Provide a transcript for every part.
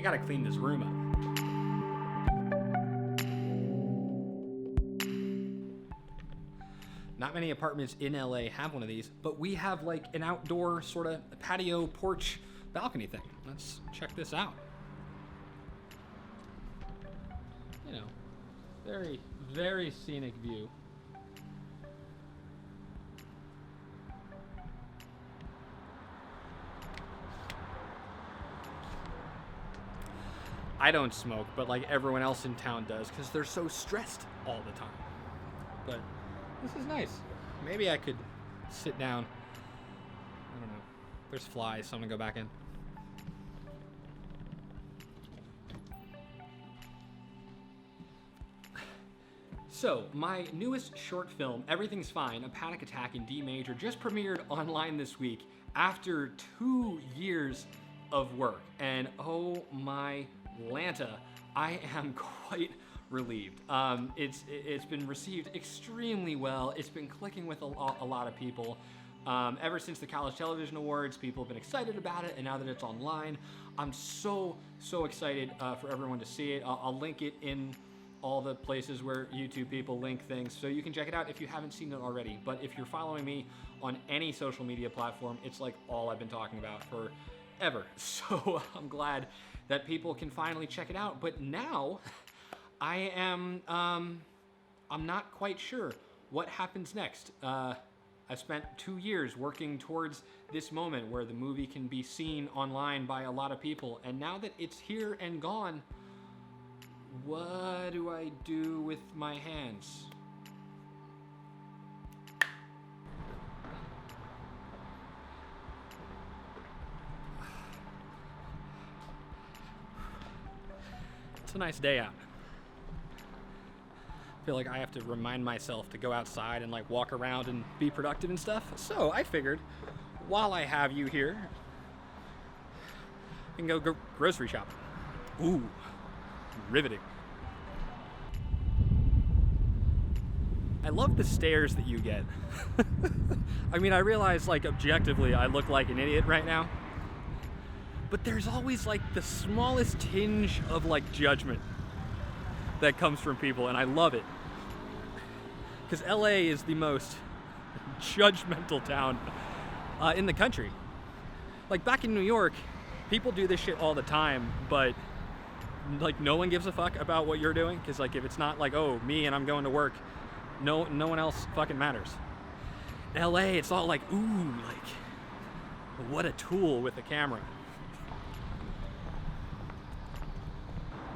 gotta clean this room up. Not many apartments in LA have one of these, but we have like an outdoor sort of patio porch balcony thing. Let's check this out. You know, very, very scenic view. I don't smoke, but like everyone else in town does because they're so stressed all the time. But this is nice. Maybe I could sit down. I don't know. There's flies, so I'm gonna go back in. So, my newest short film, Everything's Fine, A Panic Attack in D Major, just premiered online this week after 2 years of work. And oh my Lanta, I am quite relieved. It's been received extremely well. It's been clicking with a lot of people. Ever since the College Television Awards, people have been excited about it, and now that it's online, I'm so excited for everyone to see it. I'll link it in all the places where YouTube people link things, so you can check it out if you haven't seen it already. But if you're following me on any social media platform, it's like all I've been talking about forever. So I'm glad that people can finally check it out. But now I am, I'm not quite sure what happens next. I spent 2 years working towards this moment where the movie can be seen online by a lot of people. And now that it's here and gone, what do I do with my hands? It's a nice day out. I feel like I have to remind myself to go outside and like walk around and be productive and stuff. So I figured, while I have you here, I can go grocery shopping. Ooh, riveting. I love the stares that you get. I mean, I realize like objectively I look like an idiot right now, but there's always like the smallest tinge of like judgment that comes from people, and I love it. Because LA is the most judgmental town in the country. Like back in New York, people do this shit all the time, but like no one gives a fuck about what you're doing. Because like if it's not like, oh, me and I'm going to work, no one else fucking matters. In LA, it's all like, ooh, like what a tool with a camera.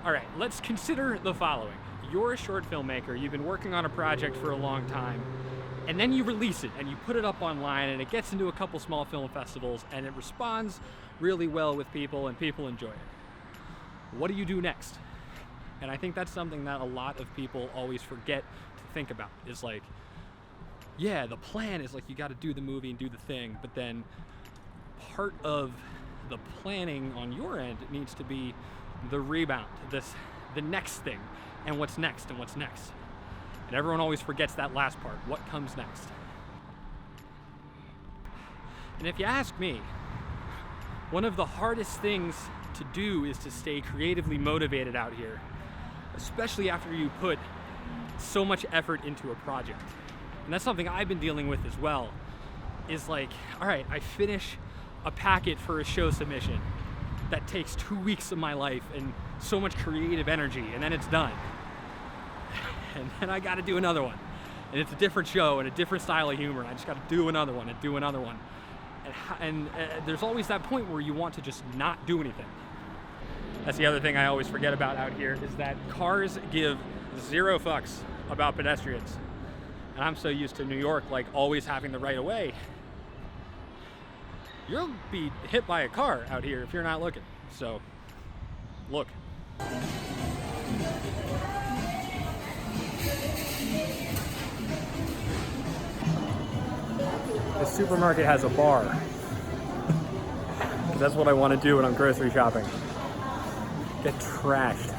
All right, let's consider the following. You're a short filmmaker, you've been working on a project for a long time, and then you release it and you put it up online and it gets into a couple small film festivals and it responds really well with people and people enjoy it. What do you do next? And I think that's something that a lot of people always forget to think about, is like, yeah, the plan is like you gotta do the movie and do the thing, but then part of the planning on your end needs to be the rebound, the next thing, and what's next, and what's next. And everyone always forgets that last part, what comes next. And if you ask me, one of the hardest things to do is to stay creatively motivated out here, especially after you put so much effort into a project. And that's something I've been dealing with as well, is like, all right, I finish a packet for a show submission that takes 2 weeks of my life and so much creative energy, and then it's done. And then I gotta do another one. And it's a different show and a different style of humor, and I just gotta do another one and do another one. And there's always that point where you want to just not do anything. That's the other thing I always forget about out here, is that cars give zero fucks about pedestrians. And I'm so used to New York, like always having the right of way. You'll be hit by a car out here if you're not looking. So, look. The supermarket has a bar. That's what I want to do when I'm grocery shopping. Get trashed.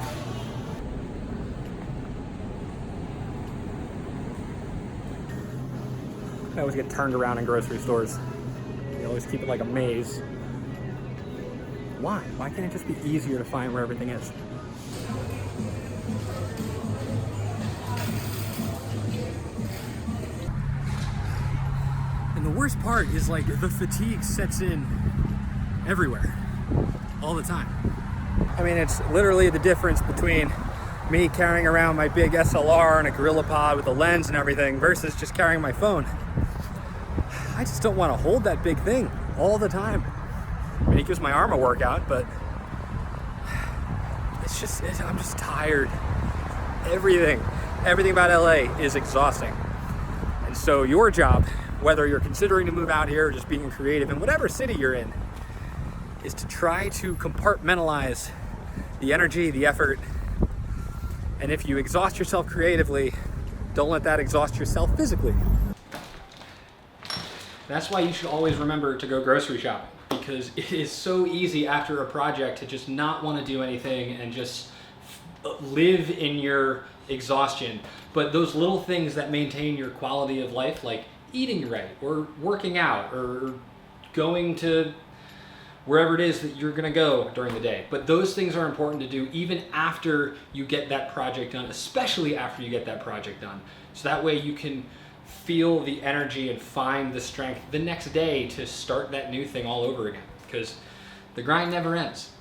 I always get turned around in grocery stores. They always keep it like a maze. Why? Why can't it just be easier to find where everything is? And the worst part is like the fatigue sets in everywhere, all the time. I mean, it's literally the difference between me carrying around my big SLR and a GorillaPod with a lens and everything versus just carrying my phone. I just don't want to hold that big thing all the time. I mean, it gives my arm a workout, but I'm just tired. Everything about LA is exhausting. And so your job, whether you're considering to move out here or just being creative in whatever city you're in, is to try to compartmentalize the energy, the effort. And if you exhaust yourself creatively, don't let that exhaust yourself physically. That's why you should always remember to go grocery shopping, because it is so easy after a project to just not want to do anything and just live in your exhaustion. But those little things that maintain your quality of life, like eating right or working out or going to wherever it is that you're gonna go during the day. But those things are important to do even after you get that project done, especially after you get that project done. So that way you can feel the energy and find the strength the next day to start that new thing all over again, because the grind never ends.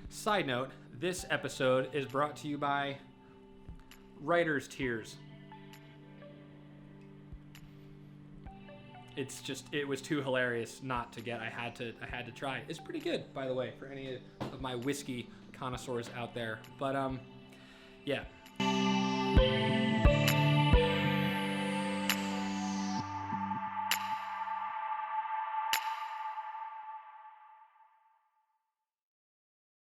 Side note, this episode is brought to you by Writer's Tears. It was too hilarious not to get. I had to try. It's pretty good, by the way, for any of my whiskey connoisseurs out there. But yeah.